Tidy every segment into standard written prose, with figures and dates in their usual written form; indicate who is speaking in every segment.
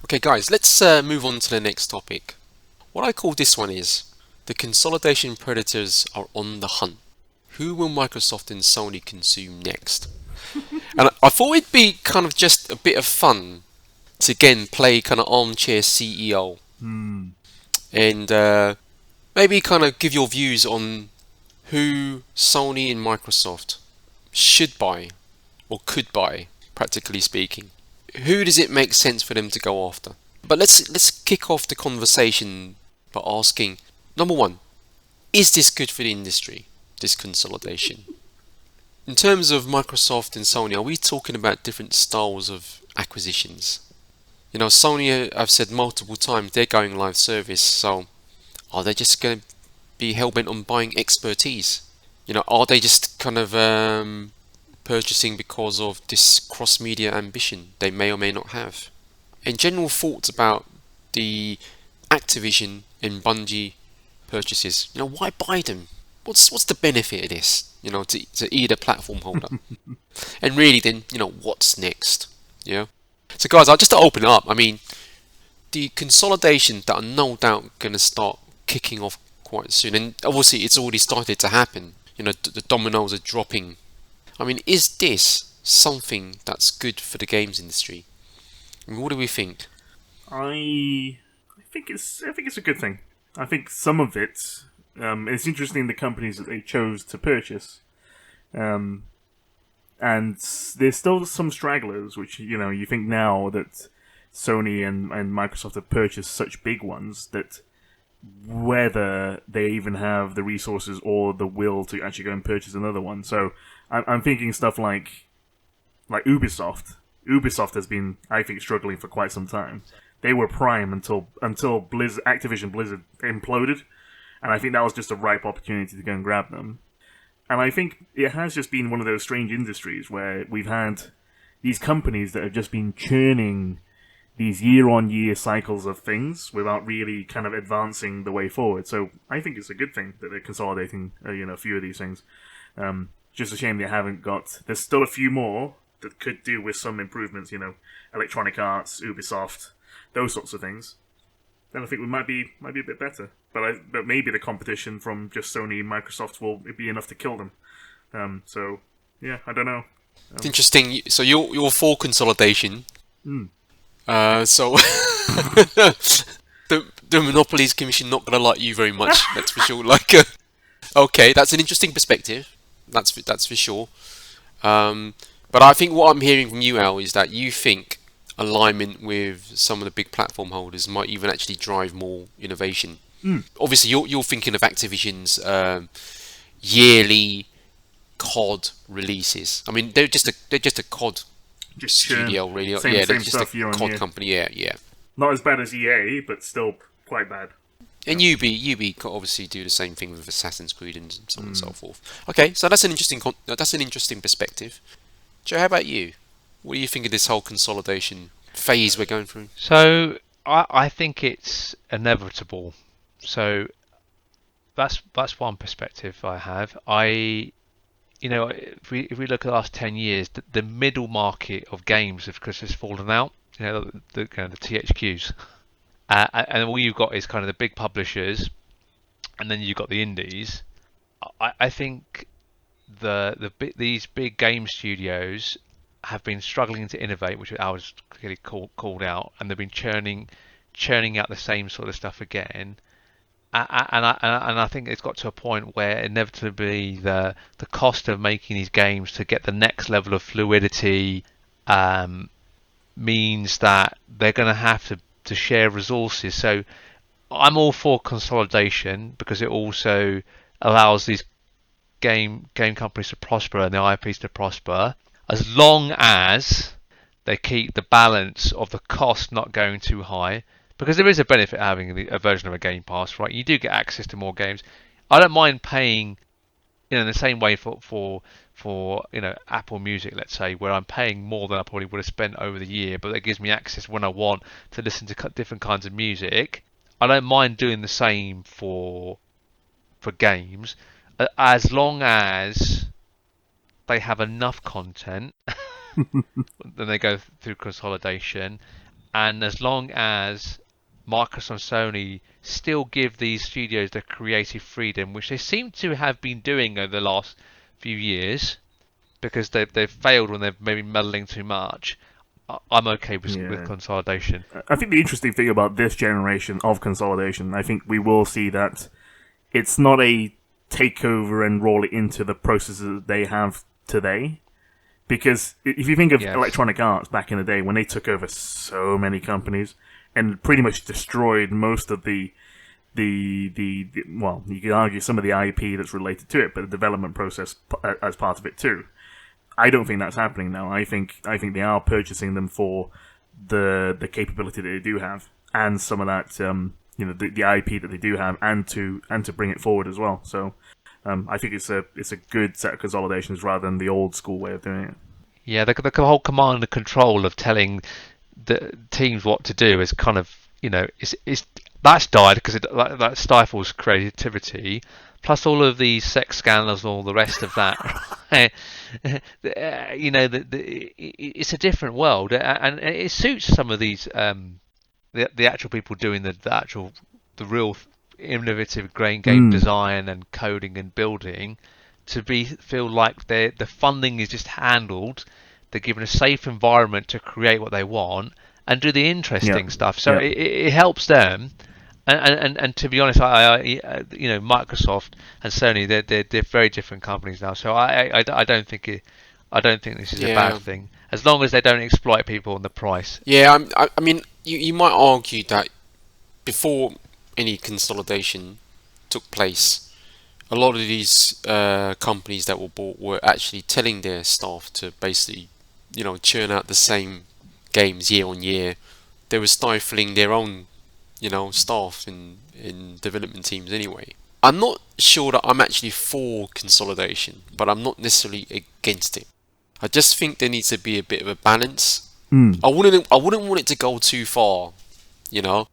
Speaker 1: Okay, guys, let's move on to the next topic. What I call this one is the consolidation predators are on the hunt. Who will Microsoft and Sony consume next? And I thought it'd be kind of just a bit of fun to again play kind of armchair CEO
Speaker 2: Hmm.
Speaker 1: and maybe kind of give your views on who Sony and Microsoft should buy or could buy, practically speaking. Who does it make sense for them to go after? But let's kick off the conversation by asking number one, is this good for the industry? This consolidation. In terms of Microsoft and Sony, are we talking about different styles of acquisitions? You know, Sony, I've said multiple times, they're going live service, so are they just going to be hell bent on buying expertise? You know, are they just kind of purchasing because of this cross media ambition they may or may not have? In general thoughts about the Activision and Bungie purchases, you know, why buy them? What's the benefit of this? You know, to either platform holder. And really, then, you know, what's next? Yeah. So, guys, I'll just to open it up. I mean, the consolidation that are no doubt going to start kicking off quite soon, and obviously it's already started to happen. You know, the dominoes are dropping. I mean, is this something that's good for the games industry? I mean, what do we think?
Speaker 2: I think it's a good thing. I think some of it. It's interesting the companies that they chose to purchase. Um, and there's still some stragglers, which you think now that Sony and Microsoft have purchased such big ones that whether they even have the resources or the will to actually go and purchase another one. So I'm thinking stuff like Ubisoft. Ubisoft has been, I think, struggling for quite some time. They were prime until Activision Blizzard imploded, and I think that was just a ripe opportunity to go and grab them. And I think it has just been one of those strange industries where we've had these companies that have just been churning these year-on-year cycles of things without really kind of advancing the way forward. So I think it's a good thing that they're consolidating, a few of these things. Just a shame they haven't got. There's still a few more that could do with some improvements. Electronic Arts, Ubisoft, those sorts of things. Then I think we might be a bit better. But maybe the competition from just Sony and Microsoft will be enough to kill them. So yeah, I don't know.
Speaker 1: It's interesting. So you're for consolidation.
Speaker 2: Hmm.
Speaker 1: So the Monopolies Commission not gonna like you very much. That's for sure. Okay, that's an interesting perspective. That's for sure. Um, but I think what I'm hearing from you, Al, is that you think alignment with some of the big platform holders might even actually drive more innovation.
Speaker 2: Hmm.
Speaker 1: Obviously, you're thinking of Activision's yearly COD releases. I mean, they're just a COD
Speaker 2: Just churn.
Speaker 1: studio, really. Yeah, they're
Speaker 2: Same
Speaker 1: just a
Speaker 2: stuff year on
Speaker 1: COD
Speaker 2: year.
Speaker 1: company. Yeah, yeah.
Speaker 2: Not as bad as EA, but still quite bad.
Speaker 1: And
Speaker 2: Yep.
Speaker 1: UB could obviously do the same thing with Assassin's Creed and so on and so forth. Okay, so that's an interesting perspective. Joe, how about you? What do you think of this whole consolidation phase we're going through?
Speaker 3: So I think it's inevitable. So that's one perspective I have. If we look at the last 10 years, the middle market of games of course has fallen out. The THQs, and all you've got is kind of the big publishers, and then you've got the indies. I think these big game studios have been struggling to innovate, which I was clearly called out, and they've been churning out the same sort of stuff again. And I think it's got to a point where inevitably the cost of making these games to get the next level of fluidity um, means that they're going to have to share resources. So I'm all for consolidation because it also allows these game companies to prosper and their IPs to prosper, as long as they keep the balance of the cost not going too high. Because there is a benefit having a version of a Game Pass, right? You do get access to more games. I don't mind paying, in the same way for Apple Music, let's say, where I'm paying more than I probably would have spent over the year, but that gives me access when I want to listen to different kinds of music. I don't mind doing the same for games, as long as they have enough content. Then they go through consolidation, and as long as Microsoft and Sony still give these studios the creative freedom, which they seem to have been doing over the last few years, because they've failed when they've maybe meddling too much. I'm okay with consolidation.
Speaker 2: I think the interesting thing about this generation of consolidation, I think we will see that it's not a takeover and roll it into the processes they have today. Because if you think of Electronic Arts back in the day, when they took over so many companies and pretty much destroyed most of the well, you could argue some of the IP that's related to it, but the development process as part of it too. I don't think that's happening now. I think they are purchasing them for the capability that they do have, and some of that the IP that they do have, and to bring it forward as well. So I think it's a good set of consolidations rather than the old school way of doing it.
Speaker 3: Yeah, the whole command and control of telling the teams what to do is kind of it's that's died because that stifles creativity. Plus all of these sex scandals and all the rest of that. It's a different world, and it suits some of these the actual people doing the real innovative game design and coding and building to feel like the funding is just handled. They're given a safe environment to create what they want and do the interesting stuff. So it helps them. And to be honest, Microsoft and Sony, they're very different companies now. So I don't think this is a bad thing, as long as they don't exploit people on the price.
Speaker 1: Yeah, I mean, you might argue that before any consolidation took place, a lot of these companies that were bought were actually telling their staff to basically, churn out the same games year on year. They were stifling their own staff in development teams anyway. I'm not sure that I'm actually for consolidation, but I'm not necessarily against it. I just think there needs to be a bit of a balance. I wouldn't want it to go too far, I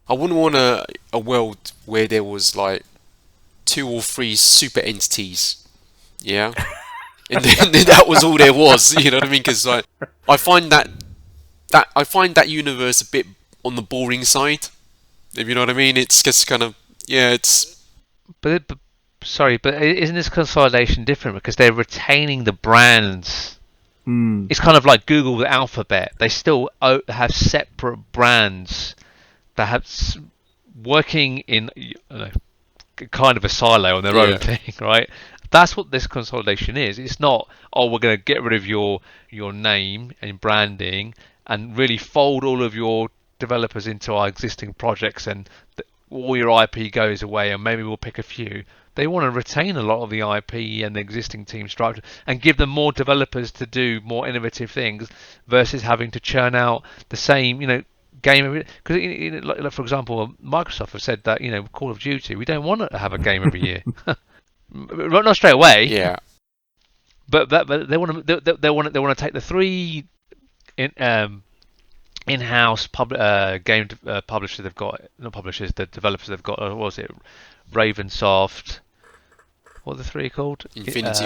Speaker 1: wouldn't want a world where there was like 2 or 3 super entities, and then that was all there was. You know what I mean? Because I find that universe a bit on the boring side. If you know what I mean, it's just kind of it's.
Speaker 3: But isn't this consolidation different because they're retaining the brands? It's kind of like Google with Alphabet. They still have separate brands that have working in kind of a silo on their own thing, right? That's what this consolidation is. It's not, we're going to get rid of your name and branding and really fold all of your developers into our existing projects, and all your IP goes away, and maybe we'll pick a few. They want to retain a lot of the IP and the existing team structure and give them more developers to do more innovative things versus having to churn out the same, game. Because, like for example, Microsoft have said that, Call of Duty, we don't want to have a game every year. Not straight away.
Speaker 1: Yeah.
Speaker 3: But they want to take the 3 in-house game publishers they've got, not publishers, the developers they've got. What was it? Ravensoft. What are the 3 called?
Speaker 1: Infinity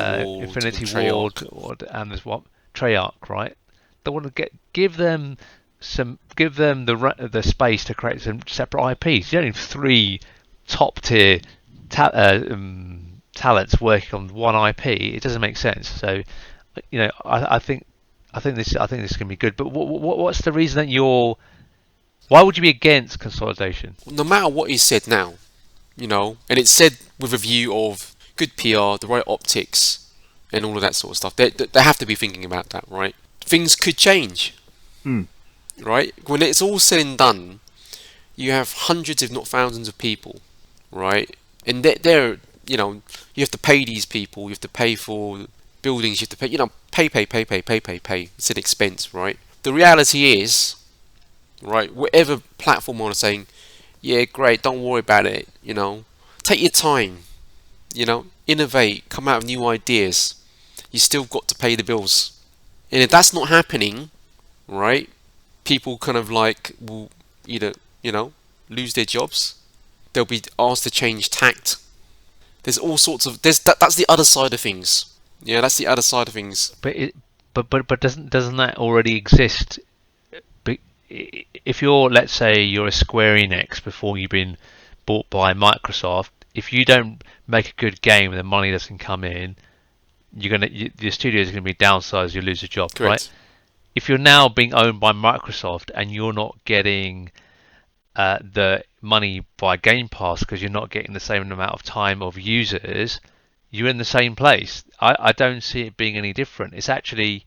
Speaker 3: Ward, and there's what? Treyarch, right? They want to give them the space to create some separate IPs. You don't need 3 top tier talents working on one IP. It doesn't make sense. So, I think this can be good. But what's the reason that why would you be against consolidation?
Speaker 1: No matter what is said now, and it's said with a view of good PR, the right optics, and all of that sort of stuff. They have to be thinking about that, right? Things could change, right? When it's all said and done, you have hundreds, if not thousands, of people, right? And they're you have to pay these people. You have to pay for buildings. You have to pay. Pay. It's an expense, right? The reality is, right? Whatever platform I'm saying, yeah, great. Don't worry about it. Take your time. Innovate. Come out with new ideas. You still got to pay the bills. And if that's not happening, right? People kind of will either lose their jobs. They'll be asked to change tact. There's all sorts of that's the other side of things. Yeah, that's the other side of things.
Speaker 3: But doesn't that already exist if you're, let's say, you're a Square Enix before you've been bought by Microsoft, if you don't make a good game and the money doesn't come in, your studio is gonna be downsized. You lose your job, right?
Speaker 1: Correct.
Speaker 3: If you're now being owned by Microsoft and you're not getting the money by Game Pass because you're not getting the same amount of time of users, you're in the same place. I don't see it being any different. It's actually,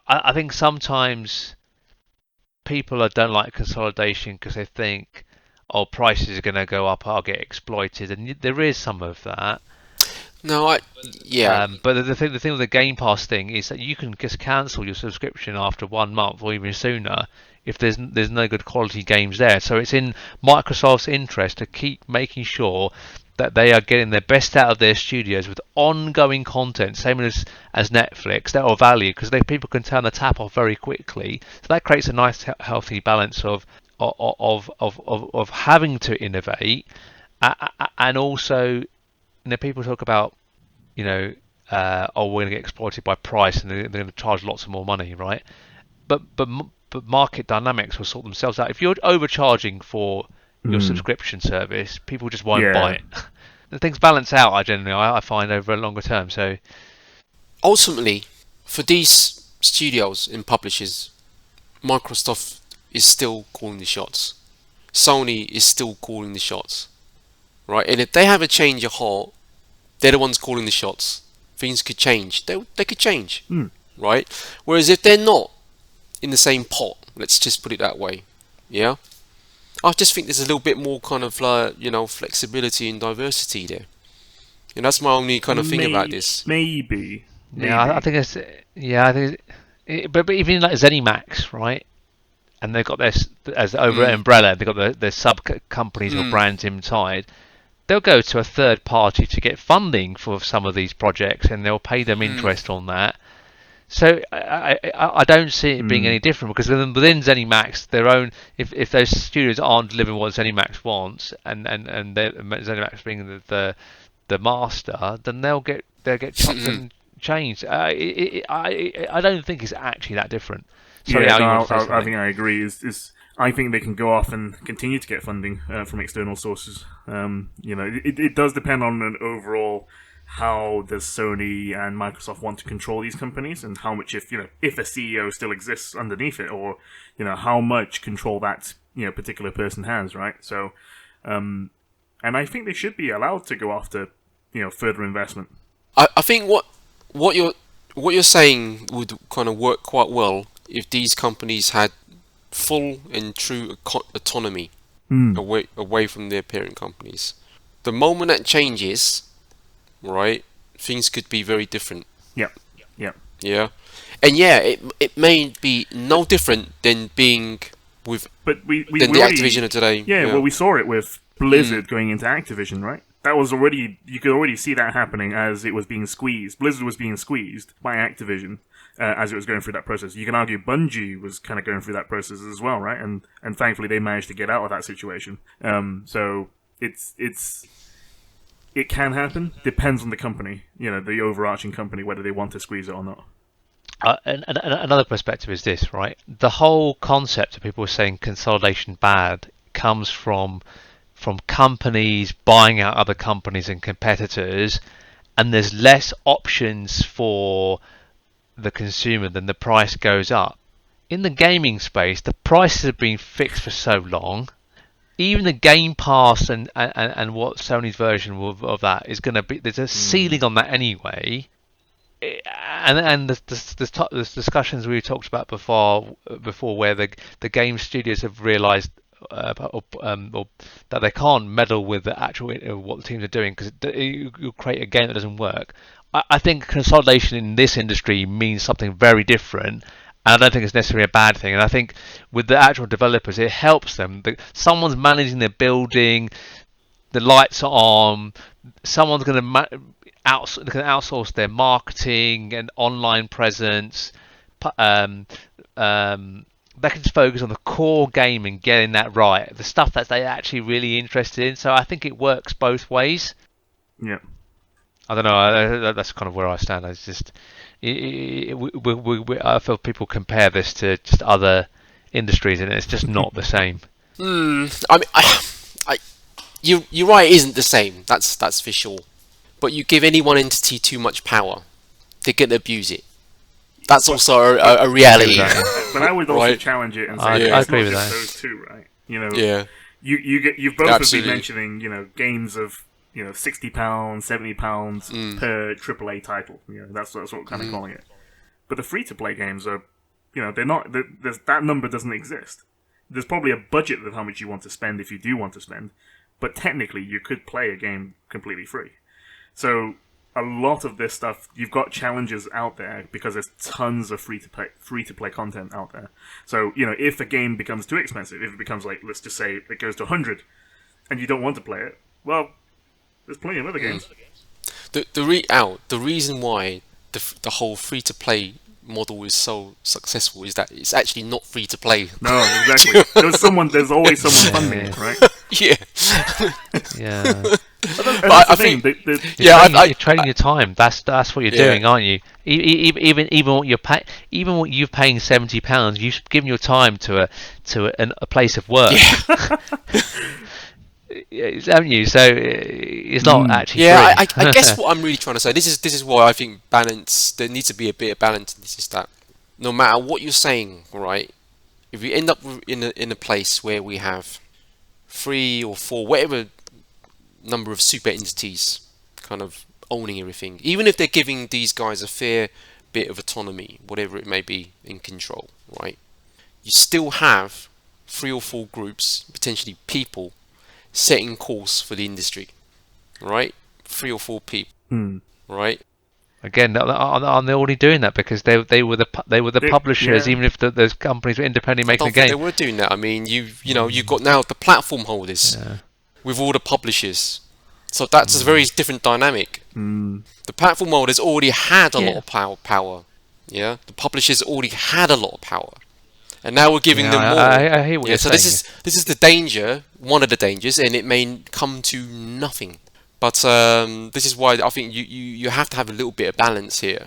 Speaker 3: I think sometimes people don't like consolidation because they think, oh, prices are going to go up, I'll get exploited, and there is some of that.
Speaker 1: No, yeah.
Speaker 3: But the thing with the Game Pass thing is that you can just cancel your subscription after 1 month or even sooner if there's no good quality games there. So it's in Microsoft's interest to keep making sure that they are getting their best out of their studios with ongoing content, same as Netflix, that are value, because people can turn the tap off very quickly. So that creates a nice healthy balance of having to innovate, and also, people talk about, oh, we're going to get exploited by price and they're going to charge lots of more money, right? But market dynamics will sort themselves out. If you're overcharging for your subscription service, people just won't buy it. The things balance out, I find, over a longer term. So
Speaker 1: Ultimately, for these studios and publishers, Microsoft is still calling the shots. Sony is still calling the shots, right? And if they have a change of heart, they're the ones calling the shots. Things could change. They could change, right? Whereas if they're not in the same pot, let's just put it that way, yeah, I just think there's a little bit more kind of flexibility and diversity there. And that's my only kind of thing about this.
Speaker 2: Maybe.
Speaker 3: yeah, I think it's but even like ZeniMax, right? And they've got this as over umbrella. They've got their sub companies or brands inside. They'll go to a third party to get funding for some of these projects, and they'll pay them interest on that. So I don't see it being any different, because within ZeniMax, their own, if those studios aren't delivering what ZeniMax wants, and ZeniMax being the master, then they'll get chopped and changed. I don't think it's actually that different. Sorry,
Speaker 2: I think I agree. I think they can go off and continue to get funding from external sources. It does depend on an overall how does Sony and Microsoft want to control these companies, and how much, if a CEO still exists underneath it, or how much control that particular person has, right? So, and I think they should be allowed to go after further investment.
Speaker 1: I think what you're saying would kind of work quite well if these companies had full and true autonomy away from their parent companies. The moment that changes, right, things could be very different.
Speaker 2: Yeah.
Speaker 1: Yeah. And it may be no different than being with the Activision of today.
Speaker 2: Yeah, well, we saw it with Blizzard going into Activision, right? That was you could already see that happening as it was being squeezed. Blizzard was being squeezed by Activision as it was going through that process. You can argue Bungie was kind of going through that process as well, right? And thankfully they managed to get out of that situation. So it can happen. Depends on the company, the overarching company, whether they want to squeeze it or not.
Speaker 3: And another perspective is this, right? The whole concept of people saying consolidation bad comes from companies buying out other companies and competitors, and there's less options for the consumer, then the price goes up. In the gaming space, the prices have been fixed for so long. Even the Game Pass and what Sony's version of that is going to be, there's a ceiling on that anyway. And the discussions we talked about before where the game studios have realised or that they can't meddle with the actual what the teams are doing, because you'll create a game that doesn't work. I think consolidation in this industry means something very different, and I don't think it's necessarily a bad thing. And I think with the actual developers, it helps them. Someone's managing their building, the lights are on, someone's going to outsource their marketing and online presence. They can just focus on the core game and getting that right, the stuff that they're actually really interested in. So I think it works both ways.
Speaker 2: Yeah.
Speaker 3: I don't know. That's kind of where I stand. It's just, I feel people compare this to just other industries, and it's just not the same.
Speaker 1: I mean, you're right. It isn't the same. That's for sure. But you give any one entity too much power, they can abuse it. That's also a reality.
Speaker 2: But I would also
Speaker 1: Right.
Speaker 2: challenge it and say
Speaker 3: I
Speaker 2: it's
Speaker 3: agree
Speaker 2: not
Speaker 3: with
Speaker 2: just
Speaker 3: that.
Speaker 2: those two, right? You know,
Speaker 1: Yeah.
Speaker 2: you've both have been
Speaker 1: Absolutely.
Speaker 2: mentioning, games of £60, £70 per AAA title. That's what we're kind of calling it. But the free to play games are, they're not. That number doesn't exist. There's probably a budget of how much you want to spend if you do want to spend, but technically you could play a game completely free. So a lot of this stuff, you've got challenges out there because there's tons of free to play content out there. So if a game becomes too expensive, if it becomes like, let's just say it goes to 100, and you don't want to play it, well, there's plenty of other games.
Speaker 1: The reason why the whole free to play model is so successful is that it's actually not free to play.
Speaker 2: No, exactly. There's always someone funding it, right?
Speaker 1: Yeah.
Speaker 3: Yeah.
Speaker 1: But I think
Speaker 3: You're trading your time. That's what you're
Speaker 1: Yeah.
Speaker 3: doing, aren't you? Even what you're even what you're paying £70, you've given your time to a place of work. Haven't you? So it's not actually
Speaker 1: Yeah,
Speaker 3: free.
Speaker 1: I guess what I'm really trying to say, this is why I think balance. There needs to be a bit of balance. This is that. No matter what you're saying, right? If we end up in a place where we have 3 or 4, whatever number of super entities, kind of owning everything, even if they're giving these guys a fair bit of autonomy, whatever it may be, in control, right? You still have 3 or 4 groups, potentially people, setting course for the industry, right? 3 or 4 people, right?
Speaker 3: Again, aren't they already doing that because they were the publishers,
Speaker 2: yeah.
Speaker 3: even if those companies were independently making
Speaker 1: I
Speaker 3: the
Speaker 1: don't think
Speaker 3: game?
Speaker 1: they were doing that. I mean, you've got now the platform holders
Speaker 3: Yeah.
Speaker 1: with all the publishers, so that's a very different dynamic. The platform holders already had a lot of power. Yeah, the publishers already had a lot of power, and now we're giving them more.
Speaker 3: I hear what you're
Speaker 1: so
Speaker 3: saying.
Speaker 1: this is the danger, one of the dangers, and it may come to nothing. But this is why I think you have to have a little bit of balance here.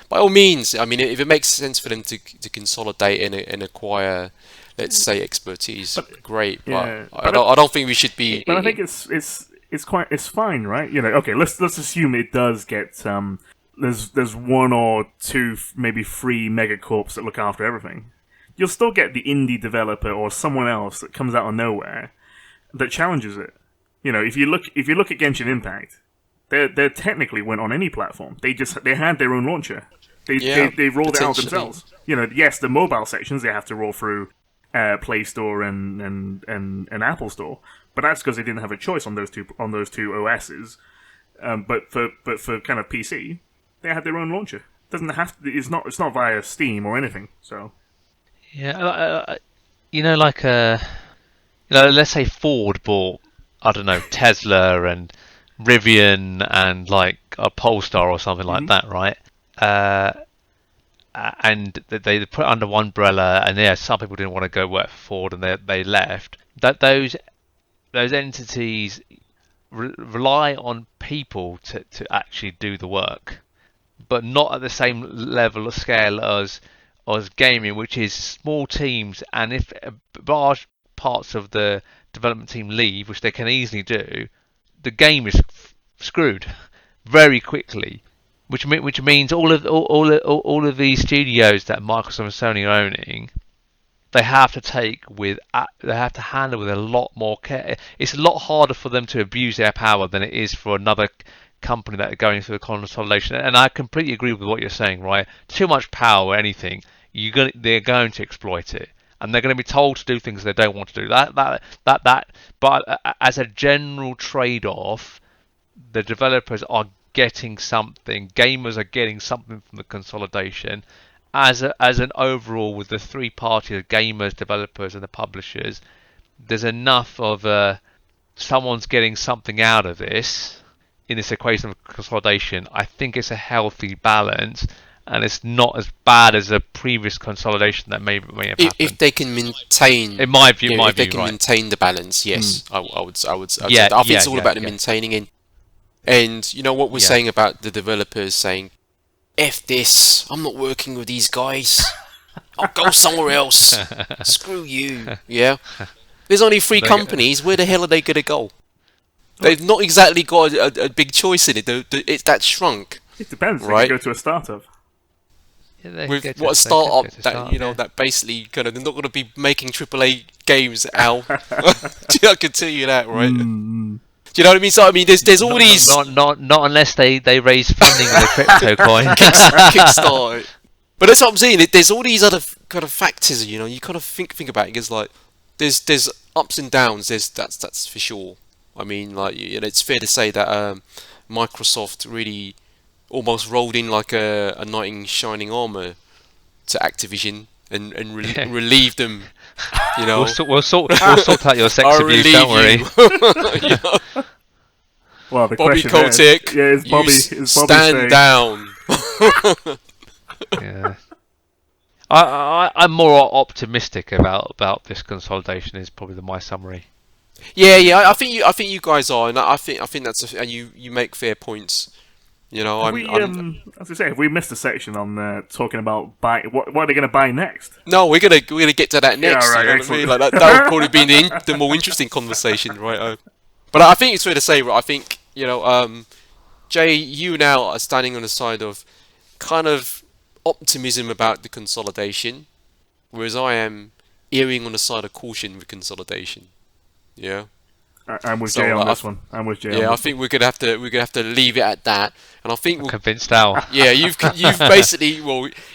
Speaker 1: By all means, I mean, if it makes sense for them to consolidate and acquire, let's say, expertise, great.
Speaker 2: yeah,
Speaker 1: But I don't think we should be.
Speaker 2: But I think it's fine, right? Okay, let's assume it does get there's 1 or 2 maybe 3 megacorps that look after everything. You'll still get the indie developer or someone else that comes out of nowhere that challenges it. If you look at Genshin Impact, they technically went on any platform. They had their own launcher. They rolled it out themselves. Yes, the mobile sections they have to roll through Play Store and Apple Store, but that's because they didn't have a choice on those two OSs. But for kind of PC, they had their own launcher. Doesn't have to, it's not via Steam or anything. So
Speaker 3: Yeah, let's say Ford bought, I don't know, Tesla and Rivian and like a Polestar or something like that, right? And they put it under one umbrella, and some people didn't want to go work for Ford, and they left. That those entities rely on people to actually do the work, but not at the same level of scale as gaming, which is small teams, and if large parts of the development team leave, which they can easily do, the game is screwed very quickly. Which means all of these studios that Microsoft and Sony are owning, they have to handle with a lot more care. It's a lot harder for them to abuse their power than it is for another company that are going through a consolidation. And I completely agree with what you're saying, right? Too much power or anything, they're going to exploit it, and they're going to be told to do things they don't want to do. But as a general trade-off, the developers are getting something. Gamers are getting something from the consolidation. As an overall, with the 3 parties, gamers, developers, and the publishers, there's enough of someone's getting something out of this in this equation of consolidation. I think it's a healthy balance, and it's not as bad as a previous consolidation that may have happened.
Speaker 1: If they can maintain,
Speaker 3: in my view,
Speaker 1: if they can
Speaker 3: right.
Speaker 1: maintain the balance, yes, I would say
Speaker 3: Yeah,
Speaker 1: that. I think
Speaker 3: yeah,
Speaker 1: it's all
Speaker 3: yeah,
Speaker 1: about the
Speaker 3: yeah.
Speaker 1: maintaining it. And you know what we're saying about the developers saying, "F this, I'm not working with these guys. I'll go somewhere else. Screw you. Yeah. There's only 3 companies. Where the hell are they going to go? They've not exactly got a big choice in it. It's that shrunk.
Speaker 2: It depends.
Speaker 1: Right?
Speaker 2: They could go to a startup.
Speaker 3: Yeah,
Speaker 1: With what a startup that that basically kind of they're not going to be making AAA games. Al, I can tell you that, right?
Speaker 2: Mm.
Speaker 1: Do you know what I mean? So I mean, there's all these
Speaker 3: not unless they raise funding with a crypto coin.
Speaker 1: Kickstarter. But that's what I'm saying. There's all these other kind of factors. You kind of think about it. It's like there's ups and downs. That's for sure. I mean, like it's fair to say that Microsoft really almost rolled in like a knight in shining armor to Activision and relieved them.
Speaker 3: We'll sort out your sex abuse. Don't worry.
Speaker 2: Well, the
Speaker 1: Bobby
Speaker 2: question
Speaker 1: Kotick,
Speaker 2: is Bobby
Speaker 1: stand
Speaker 2: saying,
Speaker 1: down.
Speaker 3: Yeah. I'm more optimistic about this consolidation. Is probably my summary.
Speaker 1: Yeah. I think you guys are, and I think that's and you make fair points.
Speaker 2: as I say, have we missed a section on talking about what are they going to buy next?
Speaker 1: No, we're gonna get to that next.
Speaker 2: right,
Speaker 1: You know what I
Speaker 2: excellent.
Speaker 1: mean? Like that would probably be the more interesting conversation, right? But I think it's fair to say, right? I think Jay, you now are standing on the side of kind of optimism about the consolidation, whereas I am erring on the side of caution with consolidation. Yeah.
Speaker 2: I'm with Jay on this one. I'm with Jay.
Speaker 1: Yeah, I think we're gonna have to leave it at that, and I think we'll,
Speaker 3: Convinced Al.
Speaker 1: yeah, you've basically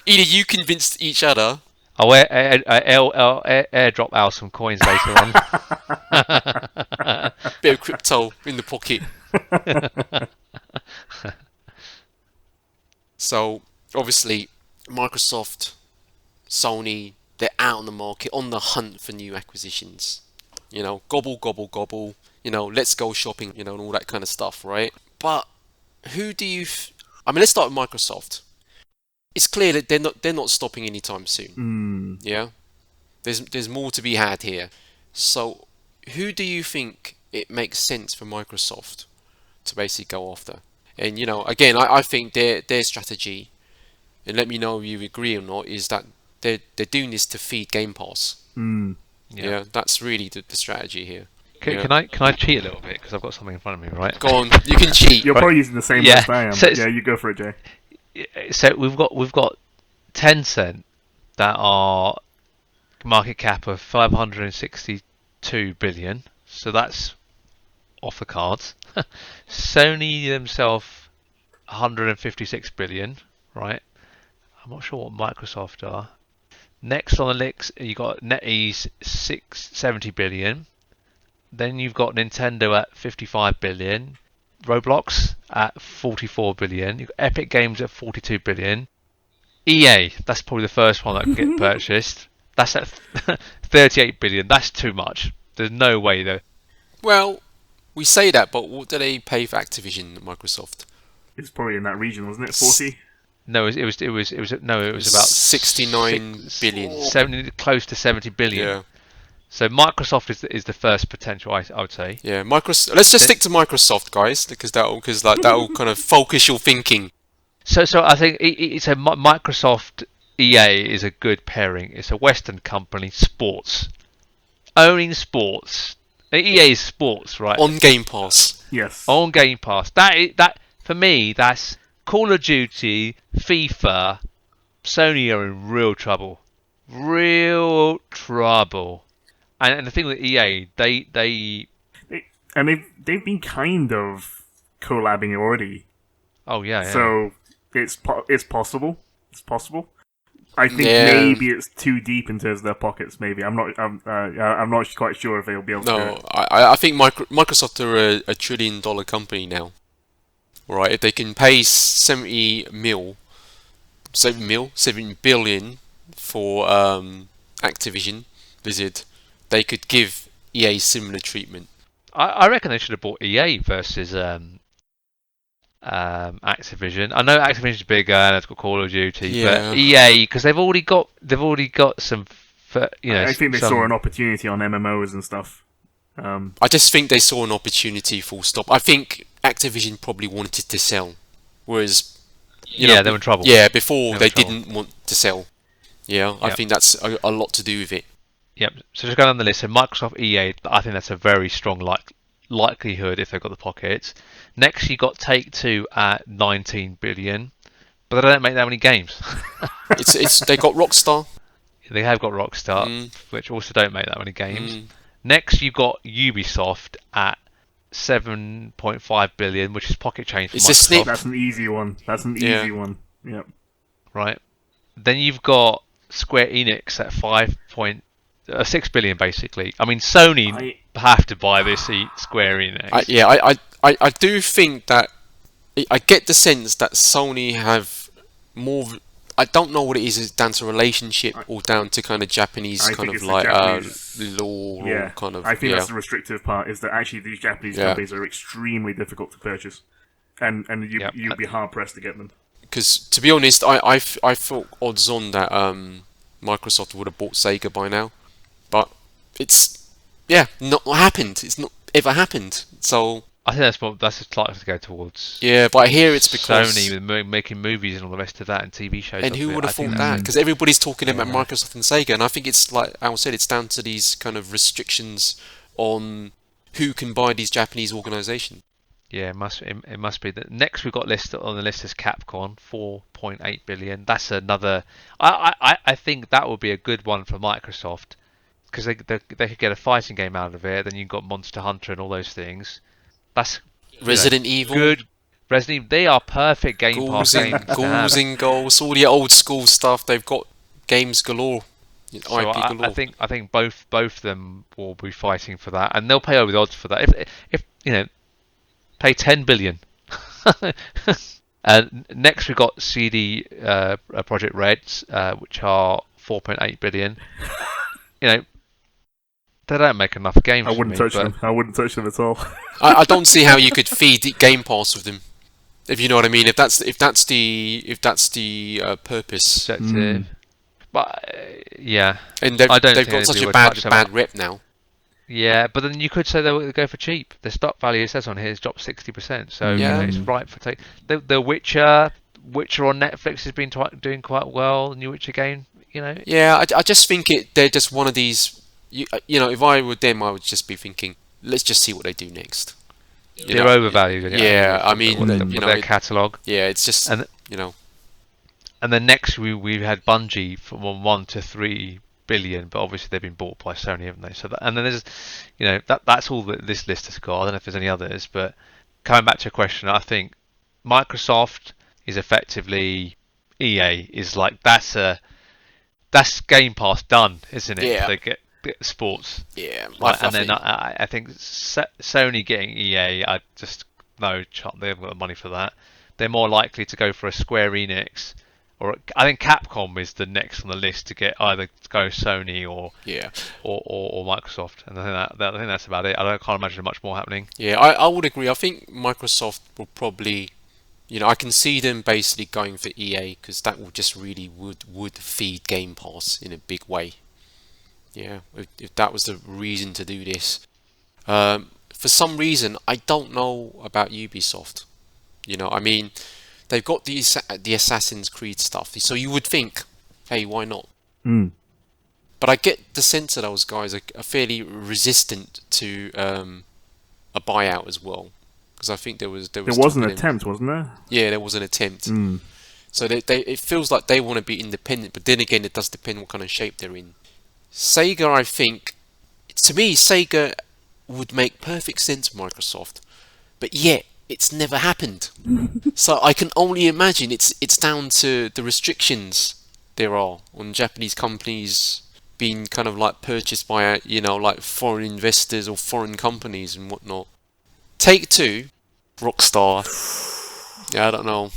Speaker 1: either you convinced each other.
Speaker 3: I'll airdrop Al some coins later on.
Speaker 1: Bit of crypto in the pocket. So obviously, Microsoft, Sony, they're out on the market on the hunt for new acquisitions. Gobble, gobble, gobble. Let's go shopping. And all that kind of stuff, right? But who do you? I mean, let's start with Microsoft. It's clear that they're not stopping anytime soon. Yeah, there's more to be had here. So, who do you think it makes sense for Microsoft to basically go after? And again, I think their strategy, and let me know if you agree or not, is that they're doing this to feed Game Pass. Yeah, that's really the strategy here.
Speaker 3: Can I cheat a little bit because I've got something in front of me, right?
Speaker 1: Go on, you can cheat.
Speaker 2: You're probably using the same list I am.
Speaker 3: So
Speaker 2: yeah, you go for it, Jay.
Speaker 3: So we've got Tencent that are market cap of 562 billion. So that's off the cards. Sony themselves 156 billion, right? I'm not sure what Microsoft are. Next on the list, you got NetEase 670 billion. Then you've got Nintendo at 55 billion. Roblox at 44 billion. You've got Epic Games at 42 billion. EA, that's probably the first one that can get purchased. That's at 38 billion. That's too much. There's no way though.
Speaker 1: Well, we say that, but what do they pay for Activision at Microsoft?
Speaker 2: It's probably in that region, wasn't it? 40.
Speaker 3: No, it was about
Speaker 1: 69 billion.
Speaker 3: 70, close to 70 billion.
Speaker 1: Yeah.
Speaker 3: So Microsoft is the first potential, I would say.
Speaker 1: Yeah, Microsoft. Let's just stick to Microsoft, guys, because that'll kind of focus your thinking.
Speaker 3: So I think it's a Microsoft EA is a good pairing. It's a Western company, sports, owning sports. EA is sports, right?
Speaker 1: On Game Pass.
Speaker 2: Yes.
Speaker 3: On Game Pass. That for me, that's Call of Duty, FIFA. Sony are in real trouble. Real trouble. And the thing with EA, they've
Speaker 2: been kind of collabing already.
Speaker 3: Oh yeah.
Speaker 2: So it's possible. It's possible. I think maybe it's too deep into their pockets. Maybe I'm not quite sure if they'll be able to.
Speaker 1: No, I think Microsoft are a $1 trillion company now. Right, if they can pay 7 billion for Activision Blizzard, they could give EA similar treatment.
Speaker 3: I reckon they should have bought EA versus Activision. I know Activision's bigger and it's got Call of Duty, but EA, because they've already got some.
Speaker 2: I think they saw an opportunity on MMOs and stuff.
Speaker 1: I just think they saw an opportunity. Full stop. I think Activision probably wanted to sell, whereas
Speaker 3: they were in trouble.
Speaker 1: Yeah, before they didn't want to sell. Yeah, I think that's a lot to do with it.
Speaker 3: Yep. So just going down the list, so Microsoft, EA, I think that's a very strong likelihood if they've got the pockets. Next, you got Take-Two at 19 billion, but they don't make that many games.
Speaker 1: It's they got Rockstar.
Speaker 3: They have got Rockstar, which also don't make that many games. Next, you got Ubisoft at 7.5 billion, which is pocket change for
Speaker 1: It's a
Speaker 3: Microsoft.
Speaker 1: snip.
Speaker 2: That's an easy one. Yep.
Speaker 3: Right. Then you've got Square Enix at 6 billion, basically. I mean, Sony have to buy this Square Enix.
Speaker 1: I do think that I get the sense that Sony have more. I don't know what it is down to relationship or down to kind of Japanese kind of like law or kind of.
Speaker 2: I think that's the restrictive part, is that actually these Japanese companies are extremely difficult to purchase, and you'd be hard pressed to get them.
Speaker 1: Because to be honest, I thought odds on that Microsoft would have bought Sega by now, but it's not happened. It's not ever happened. So
Speaker 3: I think that's likely to go towards.
Speaker 1: Yeah, but I hear it's because
Speaker 3: Sony with making movies and all the rest of that and TV shows.
Speaker 1: And who would have thought that? Because everybody's talking about Microsoft and Sega, and I think it's like Al said, it's down to these kind of restrictions on who can buy these Japanese organisations.
Speaker 3: Yeah, it must be. Next we've got listed on the list is Capcom, 4.8 billion. That's another. I think that would be a good one for Microsoft, because they could get a fighting game out of it. Then you've got Monster Hunter and all those things. That's
Speaker 1: Resident Evil.
Speaker 3: Good. Resident Evil. They are perfect Game Pass games.
Speaker 1: Ghouls and Goals, all the old school stuff. They've got games galore.
Speaker 3: So
Speaker 1: IP galore.
Speaker 3: I think both of them will be fighting for that, and they'll pay over the odds for that. If pay 10 billion. Next we've got CD Project Reds, which are 4.8 billion. They don't make enough games.
Speaker 2: I wouldn't touch them. I wouldn't touch them at all.
Speaker 1: I don't see how you could feed Game Pass with them, if you know what I mean. If that's the purpose.
Speaker 3: But yeah,
Speaker 1: and they've got such a bad rep now.
Speaker 3: Yeah, but then you could say they'll go for cheap. The stock value, it says on here, has dropped 60%. So it's right for take. The Witcher on Netflix has been doing quite well. The new Witcher game,
Speaker 1: Yeah, I just think they're just one of these. If I were them, I would just be thinking, let's just see what they do next.
Speaker 3: They're overvalued.
Speaker 1: Yeah, I mean,
Speaker 3: their catalogue.
Speaker 1: Yeah, it's just
Speaker 3: And then next we had Bungie from 1 to 3 billion, but obviously they've been bought by Sony, haven't they? So and then there's, that's all that this list has got. I don't know if there's any others, but coming back to your question, I think Microsoft is effectively EA is like that's Game Pass done, isn't it?
Speaker 1: Yeah.
Speaker 3: They get sports.
Speaker 1: Yeah.
Speaker 3: And then I think Sony getting EA, I just no chance. They haven't got the money for that. They're more likely to go for a Square Enix. Or I think Capcom is the next on the list to get either to go Sony or Microsoft, and I think that's about it. Can't imagine much more happening.
Speaker 1: Yeah, I would agree. I think Microsoft will probably, I can see them basically going for EA because that will just really would feed Game Pass in a big way. Yeah, if that was the reason to do this. For some reason, I don't know about Ubisoft. I mean. They've got the Assassin's Creed stuff, so you would think, hey, why not? But I get the sense that those guys are fairly resistant to a buyout as well, because I think there was
Speaker 2: an attempt, wasn't there?
Speaker 1: Yeah, there was an attempt. So it feels like they want to be independent, but then again, it does depend what kind of shape they're in. Sega, I think, to me, Sega would make perfect sense for Microsoft, but yet. It's never happened. So I can only imagine it's down to the restrictions there are on Japanese companies being kind of like purchased by like foreign investors or foreign companies and whatnot. Take-Two, Rockstar. Yeah, I don't know.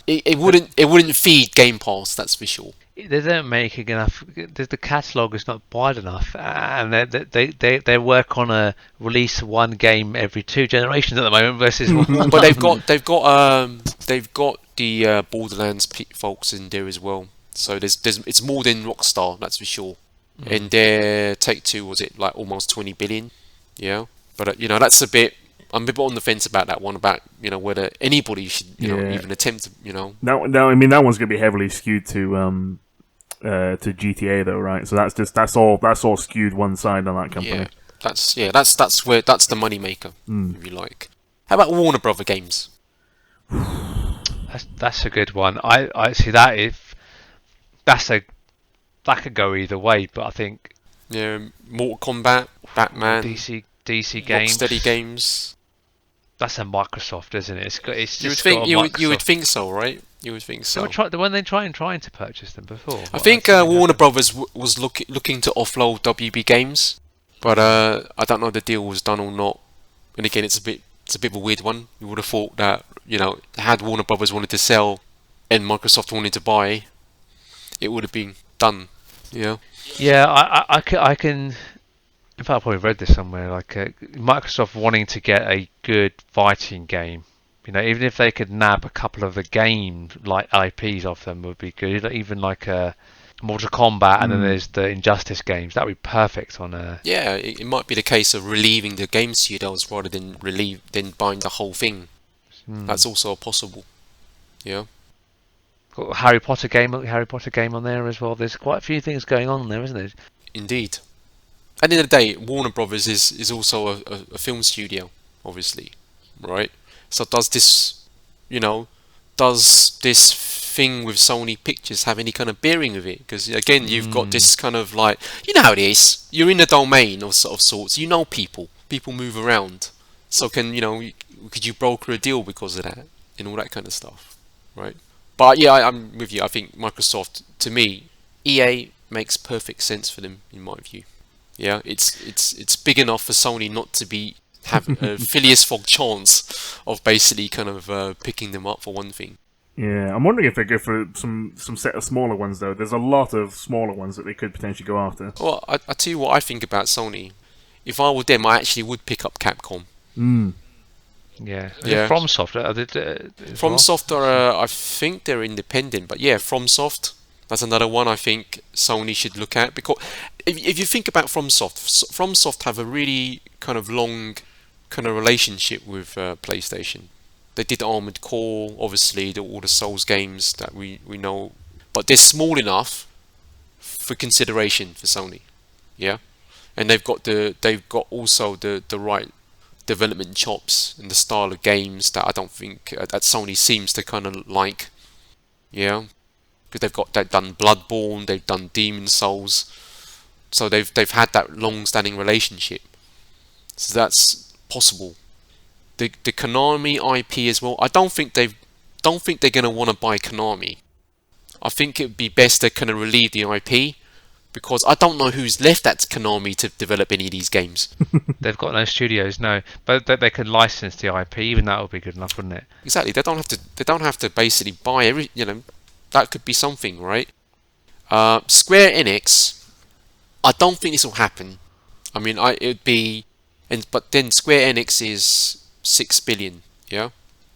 Speaker 1: It wouldn't feed Game Pass, that's for sure.
Speaker 3: They don't make enough. The catalogue is not wide enough, and they work on a release one game every 2 generations at the moment versus.
Speaker 1: But they've got the Borderlands folks in there as well. So it's more than Rockstar, that's for sure. And their Take-Two was it like almost 20 billion, yeah. But that's a bit. I'm a bit on the fence about that one. About whether anybody should even attempt to
Speaker 2: No, I mean that one's going to be heavily skewed to to GTA though, right? So that's all skewed one side on that company.
Speaker 1: That's the money maker, if you like. How about Warner Brother games?
Speaker 3: That's a good one. I see that if that could go either way, but I think
Speaker 1: Mortal Kombat, Batman,
Speaker 3: DC games,
Speaker 1: Rocksteady games.
Speaker 3: That's a Microsoft, isn't it? It's
Speaker 1: You would
Speaker 3: just
Speaker 1: think
Speaker 3: got a
Speaker 1: you would
Speaker 3: Microsoft.
Speaker 1: think so, right? You would think so.
Speaker 3: When they trying to purchase them before.
Speaker 1: I think Warner Brothers was looking to offload WB Games, but I don't know if the deal was done or not. And again, it's a bit of a weird one. You would have thought that had Warner Brothers wanted to sell and Microsoft wanted to buy, it would have been done. Yeah.
Speaker 3: Yeah, I can. In fact, I probably read this somewhere. Like Microsoft wanting to get a good fighting game. Even if they could nab a couple of the game like IPs off them would be good. Even like a Mortal Kombat, and then there's the Injustice games. That would be perfect on a.
Speaker 1: Yeah, it might be the case of relieving the game studios rather than buying the whole thing. That's also possible. Yeah.
Speaker 3: Got a Harry Potter game on there as well. There's quite a few things going on there, isn't there?
Speaker 1: Indeed. At the end of the day, Warner Brothers is also a film studio, obviously, right? So does this thing with Sony Pictures have any kind of bearing with it? Because again, you've got this kind of like, how it is. You're in a domain of sorts. People move around. So could you broker a deal because of that and all that kind of stuff, right? But yeah, I'm with you. I think Microsoft, to me, EA makes perfect sense for them in my view. Yeah, it's big enough for Sony not to have a Phileas Fogg chance of basically kind of picking them up for one thing.
Speaker 2: Yeah, I'm wondering if they go for some set of smaller ones though. There's a lot of smaller ones that they could potentially go after.
Speaker 1: Well, I tell you what I think about Sony. If I were them, I actually would pick up Capcom.
Speaker 3: Yeah.
Speaker 1: Yeah.
Speaker 3: FromSoft.
Speaker 1: FromSoft are, I think they're independent, but yeah, FromSoft. That's another one I think Sony should look at, because if you think about FromSoft have a really kind of long kind of relationship with PlayStation. They did Armored Core, obviously, all the Souls games that we know, but they're small enough for consideration for Sony, yeah, and they've got also the right development chops and the style of games that I don't think that Sony seems to kind of like, yeah. Because they've done Bloodborne, they've done Demon Souls, so they've had that long-standing relationship. So that's possible. The Konami IP as well. I don't think they're going to want to buy Konami. I think it would be best to kind of relieve the IP, because I don't know who's left at Konami to develop any of these games.
Speaker 3: They've got no studios, no, but they could license the IP. Even that would be good enough, wouldn't it?
Speaker 1: Exactly. They don't have to basically buy every. That could be something, right? Square Enix, I don't think this will happen. I mean, it'd be, but then Square Enix is 6 billion, yeah.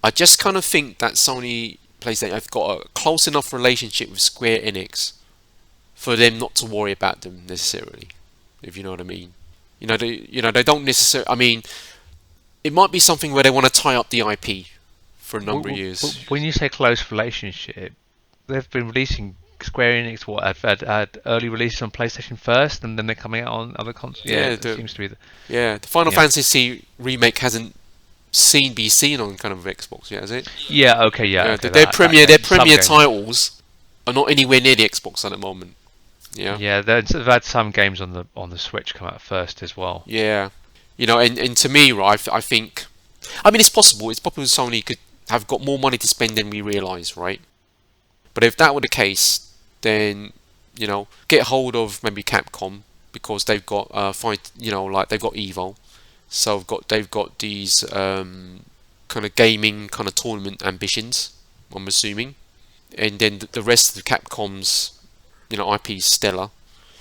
Speaker 1: I just kind of think that Sony PlayStation have got a close enough relationship with Square Enix for them not to worry about them necessarily, if you know what I mean. They don't necessarily. I mean, it might be something where they want to tie up the IP for a number of years.
Speaker 3: When you say close relationship, they've been releasing Square Enix. Had early releases on PlayStation first, and then they're coming out on other consoles. Yeah, it seems to be.
Speaker 1: The Final Fantasy remake hasn't been seen on kind of Xbox yet, has it?
Speaker 3: Yeah. Okay. Yeah. Okay,
Speaker 1: their premier titles are not anywhere near the Xbox at the moment. Yeah.
Speaker 3: Yeah. They've had some games on the Switch come out first as well.
Speaker 1: Yeah. And to me, right, I think, I mean, it's possible. It's possible Sony could have got more money to spend than we realise, right? But if that were the case, then get hold of maybe Capcom, because they've got they've got Evo, so they've got these kind of gaming kind of tournament ambitions, I'm assuming, and then the rest of the Capcom's IP is stellar.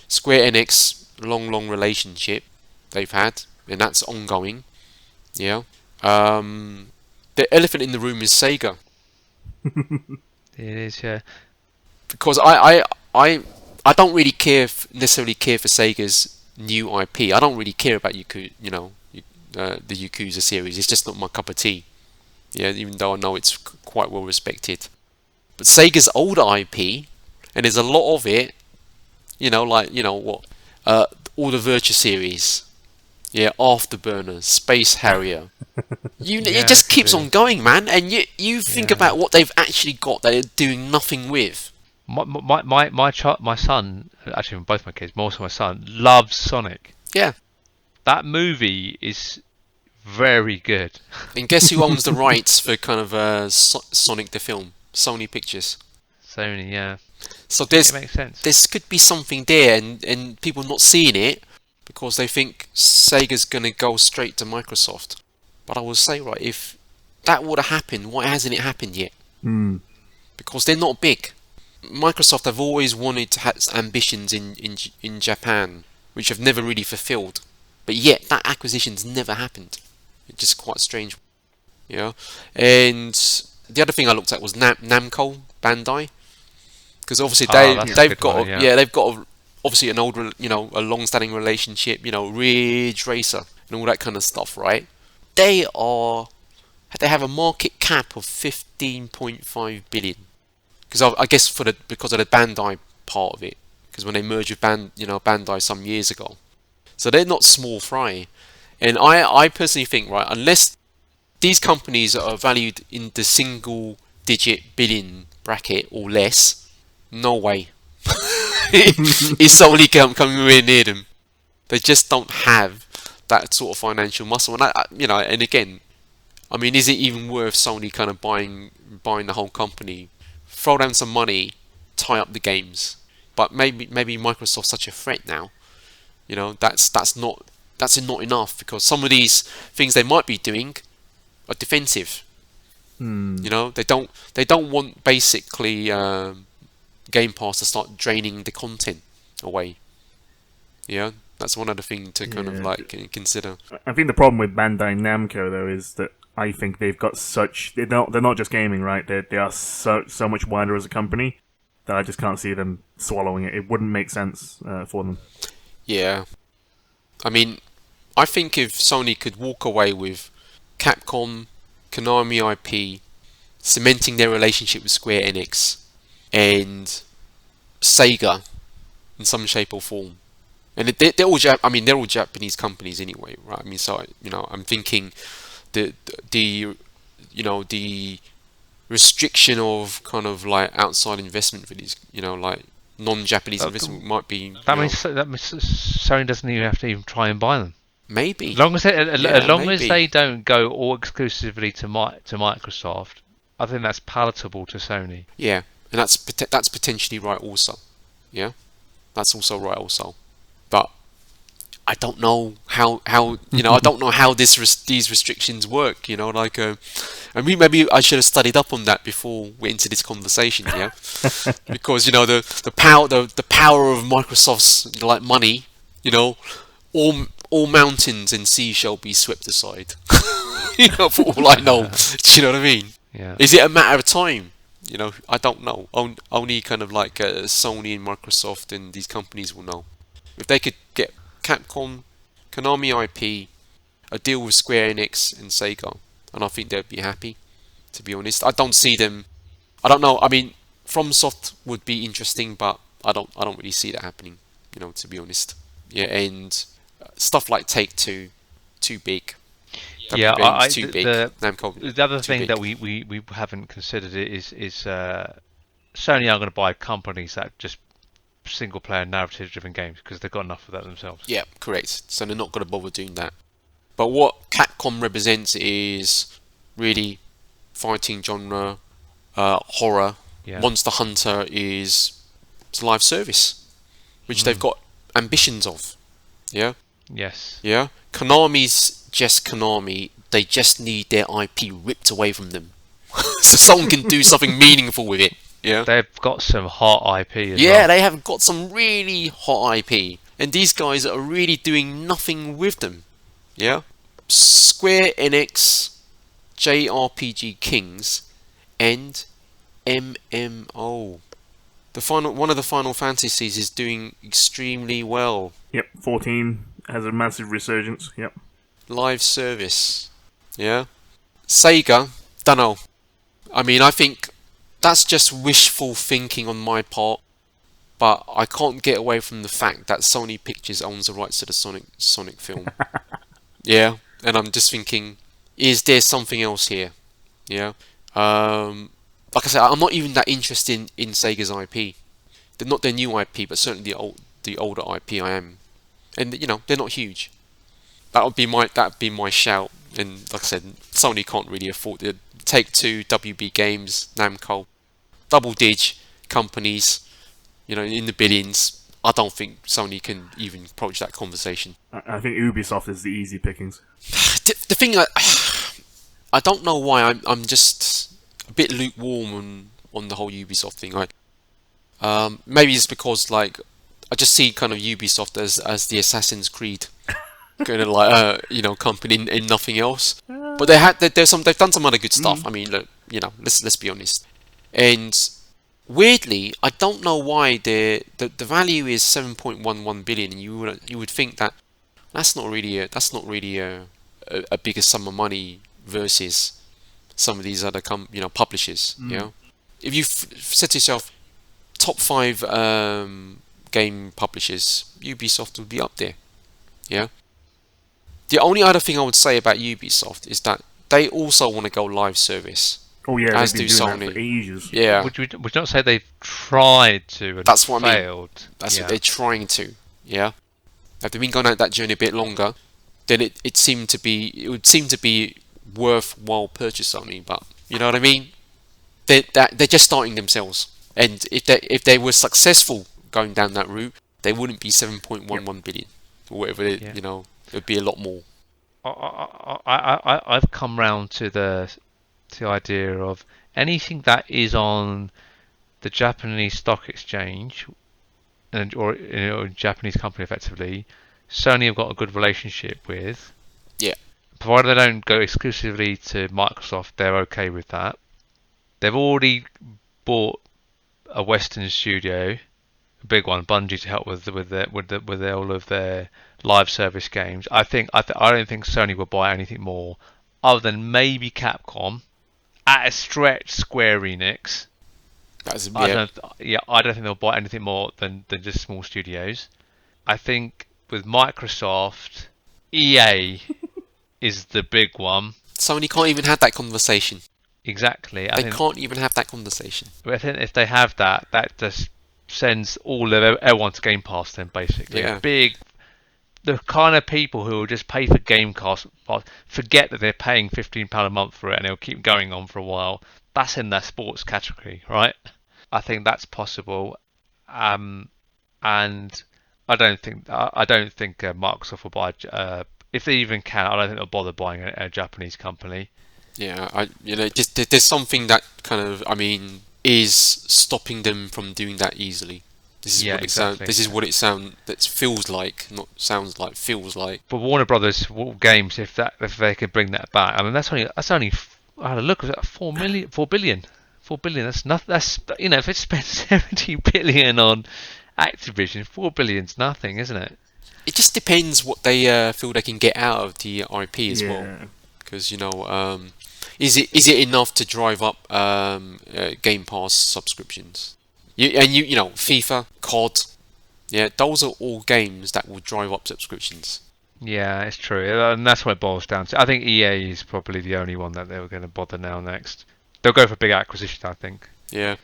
Speaker 1: Square Enix, long relationship they've had, and that's ongoing. Yeah. The elephant in the room is Sega.
Speaker 3: It is, yeah.
Speaker 1: Because I don't really necessarily care for Sega's new IP. I don't really care about the Yakuza series. It's just not my cup of tea. Yeah, even though I know it's quite well respected. But Sega's older IP, and there's a lot of it Like what, all the Virtua series, yeah, Afterburner, Space Harrier. It just keeps on going, man. And you think about what they've actually got that they're doing nothing with.
Speaker 3: My son, actually both my kids, more so my son, loves Sonic.
Speaker 1: Yeah.
Speaker 3: That movie is very good.
Speaker 1: And guess who owns the rights for kind of Sonic the film? Sony Pictures.
Speaker 3: Sony, yeah.
Speaker 1: So
Speaker 3: It makes sense.
Speaker 1: This could be something there, and people not seeing it because they think Sega's gonna go straight to Microsoft. But I will say, right, if that would have happened, why hasn't it happened yet? Because they're not big. Microsoft have always wanted to have ambitions in Japan, which have never really fulfilled. But yet that acquisition's never happened. It's just quite strange, And the other thing I looked at was Namco Bandai, because obviously they've got obviously an old, a long-standing relationship, Ridge Racer and all that kind of stuff, right? They have a market cap of 15.5 billion. Because I guess because of the Bandai part of it, because when they merged with Bandai some years ago, so they're not small fry. And I personally think, right, unless these companies are valued in the single-digit billion bracket or less, no way is Sony coming anywhere near them. They just don't have that sort of financial muscle, and and again, I mean, is it even worth Sony kind of buying the whole company? Throw down some money, tie up the games. But maybe Microsoft's such a threat now. That's not enough, because some of these things they might be doing are defensive. They don't want basically Game Pass to start draining the content away. That's one other thing to kind of like consider.
Speaker 2: I think the problem with Bandai Namco though is that I think they've got they're not just gaming, right? They are so much wider as a company that I just can't see them swallowing it. It wouldn't make sense for them.
Speaker 1: Yeah. I mean, I think if Sony could walk away with Capcom, Konami IP, cementing their relationship with Square Enix, and Sega in some shape or form, and they're all they're all Japanese companies anyway, right? I mean, so I'm thinking the restriction of kind of like outside investment for these, like non-Japanese investment might be.
Speaker 3: That means Sony doesn't even have to even try and buy them.
Speaker 1: Maybe.
Speaker 3: As long as they don't go all exclusively to Microsoft, I think that's palatable to Sony.
Speaker 1: Yeah, and that's potentially right also. Yeah, that's also right also. But I don't know how I don't know how these restrictions work. Maybe I should have studied up on that before we into this conversation. Yeah, because the power of Microsoft's like money. All mountains and seas shall be swept aside. For all I know. Do you know what I mean?
Speaker 3: Yeah.
Speaker 1: Is it a matter of time? I don't know. Only kind of like Sony and Microsoft and these companies will know. If they could get Capcom, Konami IP, a deal with Square Enix and Sega, and I think they'd be happy, to be honest. I don't see them. I don't know. I mean, FromSoft would be interesting, but I don't really see that happening, to be honest. Yeah, and stuff like Take-Two, too big.
Speaker 3: Yeah,
Speaker 1: too big. Namco,
Speaker 3: the other thing
Speaker 1: big.
Speaker 3: that we haven't considered is Sony are going to buy companies that just single player narrative driven games because they've got enough of that themselves.
Speaker 1: Yeah, correct. So they're not going to bother doing that. But what Capcom represents is really fighting genre, horror.
Speaker 3: Yeah.
Speaker 1: Monster Hunter is live service, which they've got ambitions of. Yeah.
Speaker 3: Yes.
Speaker 1: Yeah. Konami's just Konami. They just need their IP ripped away from them, so someone can do something meaningful with it. Yeah.
Speaker 3: They've got some hot IP as well.
Speaker 1: Yeah, they have got some really hot IP, and these guys are really doing nothing with them. Yeah. Square Enix, JRPG Kings, and MMO. One of the Final Fantasies is doing extremely well.
Speaker 2: Yep, 14 has a massive resurgence. Yep.
Speaker 1: Live service. Yeah. Sega, dunno. I mean, I think that's just wishful thinking on my part. but I can't get away from the fact that Sony Pictures owns the rights to the Sonic film. Yeah, and I'm just thinking, is there something else here? Yeah. Like I said, I'm not even that interested in Sega's IP. They're not their new IP, but certainly the older IP I am. And they're not huge. That would be my shout. And like I said, Sony can't really afford it. Take-Two, WB Games, Namco, double-dig companies, in the billions. I don't think Sony can even approach that conversation.
Speaker 2: I think Ubisoft is the easy pickings.
Speaker 1: The thing, I don't know why I'm just a bit lukewarm on the whole Ubisoft thing. Maybe it's because I just see kind of Ubisoft as the Assassin's Creed kind of company and nothing else. But they've done some other good stuff. I mean, look, let's be honest. And weirdly, I don't know why the value is 7.11 billion, and you would think that that's not really a bigger sum of money versus some of these other publishers. If you said to yourself, top 5 game publishers, Ubisoft would be up there. Yeah. The only other thing I would say about Ubisoft is that they also want to go live service.
Speaker 2: Oh yeah,
Speaker 1: as
Speaker 2: they've
Speaker 1: do
Speaker 2: been doing that
Speaker 1: Sony.
Speaker 2: for ages.
Speaker 1: Yeah.
Speaker 3: Would you not say they've tried to and
Speaker 1: That's what
Speaker 3: failed?
Speaker 1: I mean. That's what they're trying to. Yeah. If they've been going out that journey a bit longer, then it would seem to be worthwhile purchase Sony. But you know what I mean? They're just starting themselves. And if they were successful going down that route, they wouldn't be 7.11 billion or whatever. It would be a lot more.
Speaker 3: I've come round to the idea of anything that is on the Japanese stock exchange or Japanese company effectively. Sony have got a good relationship with.
Speaker 1: Yeah.
Speaker 3: Provided they don't go exclusively to Microsoft, they're okay with that. They've already bought a Western studio, a big one, Bungie, to help with all of their live service games. I don't think Sony will buy anything more, other than maybe Capcom, at a stretch Square Enix. I don't think they'll buy anything more than just small studios. I think with Microsoft, EA is the big one.
Speaker 1: Sony can't even have that conversation.
Speaker 3: Exactly.
Speaker 1: They can't even have that conversation.
Speaker 3: I think if they have that just sends all of everyone to Game Pass then, basically.
Speaker 1: Yeah.
Speaker 3: The kind of people who will just pay for Game Pass, forget that they're paying £15 a month for it and it'll keep going on for a while. That's in their sports category, right? I think that's possible. And I don't think Microsoft will buy, if they even can, I don't think they'll bother buying a Japanese company.
Speaker 1: Yeah, just there's something that kind of, is stopping them from doing that easily. This is what it feels like, not sounds like, feels like.
Speaker 3: But Warner Brothers games, if they could bring that back, that's only. I had a look at 4 billion. 4 billion. That's nothing. That's if it spent 70 billion on Activision, 4 billion's nothing, isn't it?
Speaker 1: It just depends what they feel they can get out of the IP as well. Because is it enough to drive up Game Pass subscriptions? FIFA, COD, those are all games that will drive up subscriptions.
Speaker 3: Yeah, it's true, and that's what it boils down to. I think EA is probably the only one that they were going to bother now next. They'll go for big acquisition, I think.
Speaker 1: Yeah,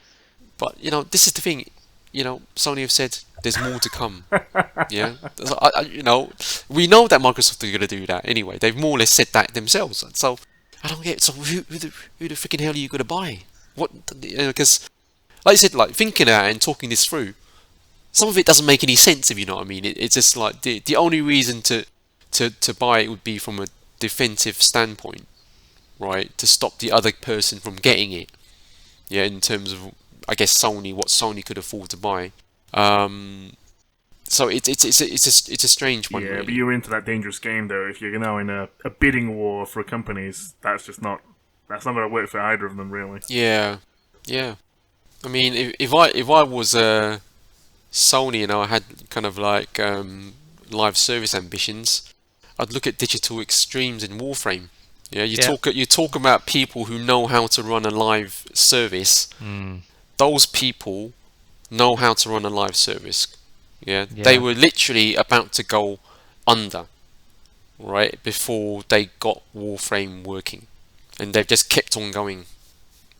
Speaker 1: but this is the thing. Sony have said there's more to come. Yeah, we know that Microsoft are going to do that anyway. They've more or less said that themselves. So I don't get. So who the freaking hell are you going to buy? What? Because like I said, thinking about it and talking this through, some of it doesn't make any sense, if you know what I mean. It's just like the only reason to buy it would be from a defensive standpoint, right? To stop the other person from getting it. Yeah, in terms of, I guess, what Sony could afford to buy. So it's a strange one.
Speaker 2: Yeah,
Speaker 1: really.
Speaker 2: But you're into that dangerous game though. If you're now in a bidding war for companies, that's not going to work for either of them, really.
Speaker 1: Yeah. I mean, if I was Sony and I had kind of live service ambitions, I'd look at Digital Extremes in Warframe. Yeah, you talk about people who know how to run a live service. Those people know how to run a live service. Yeah,
Speaker 3: Yeah.
Speaker 1: they were literally about to go under, right, before they got Warframe working, and they've just kept on going.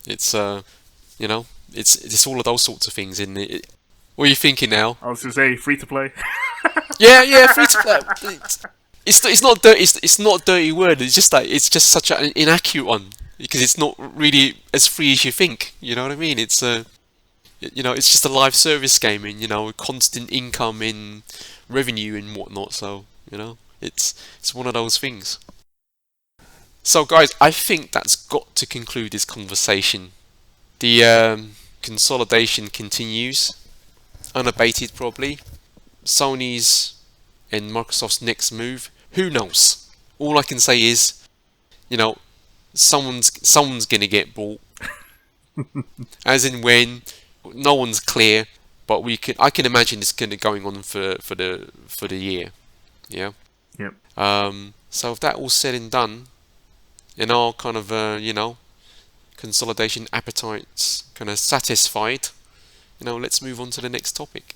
Speaker 1: It's you know, it's all of those sorts of things. In it, what are you thinking now?
Speaker 2: I was going to say free to play.
Speaker 1: Yeah, free to play. It's not dirty. It's not a dirty word. It's just like it's just such an inaccurate one because it's not really as free as you think. You know what I mean? It's it's just a live service game, and constant income in revenue and whatnot. So it's one of those things. So guys, I think that's got to conclude this conversation. The consolidation continues, unabated probably. Sony's and Microsoft's next move, who knows? All I can say is, someone's gonna get bought. As in when, no one's clear, but I can imagine it's gonna going on for the year. Yeah.
Speaker 2: Yep.
Speaker 1: So if that all said and done, and our kind of consolidation appetites kind of satisfied, let's move on to the next topic.